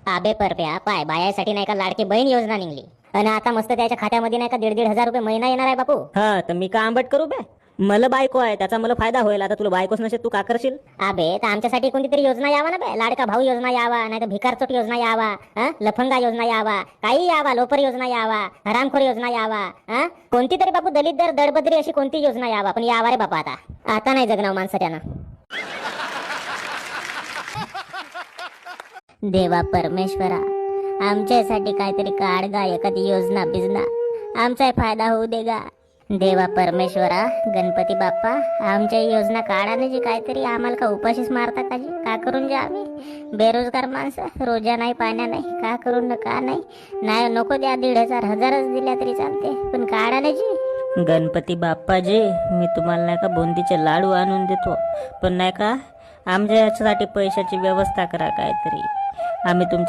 आबे परप्या पाय बायासाठी नाही का लाडकी बहीण योजना निघली आणि आता मस्त त्याच्या खात्यामध्ये नाही का 1,500 रुपये महिना येणार आहे बापू. हा तर मी का आंबट करू बे? मला बायको आहे, त्याचा मला फायदा होईल. आता तुला बायकोच नसेल, तू का करशील? आबे तर आमच्यासाठी कोणती तरी योजना यावा ना बे. लाडका भाऊ योजना यावा, नाही तर भिकारचोट योजना यावा, लफंगा योजना यावा, काही यावा, लोपर योजना यावा, हरामखोर योजना यावा, कोणती तरी बापू दलित दर दडबदरी अशी कोणती योजना यावा, पण यावा रे बापा. आता नाही जगणार माणसं त्यानं. देवा परमेश्वरा, आमच्यासाठी काहीतरी काढ गा, एखादी योजना बिजना, आमचा फायदा होऊ दे गा. देवा परमेश्वरा, गणपती बाप्पा, आमच्या योजना काढाने जी काहीतरी आम्हाला का उपाशीच मारता का जी? का करून जा आम्ही बेरोजगार माणसं, रोजा नाही पाण्या नाही, का करून का नाही. नाही नको द्या 1,500 1000च दिल्या तरी चालते, पण काढाने जी. गणपती बाप्पाजी, मी तुम्हाला नाही का बुंदीचे लाडू आणून देतो, पण नाही का आमच्या याच्यासाठी पैशाची व्यवस्था करा काहीतरी. आम्ही तुमच्या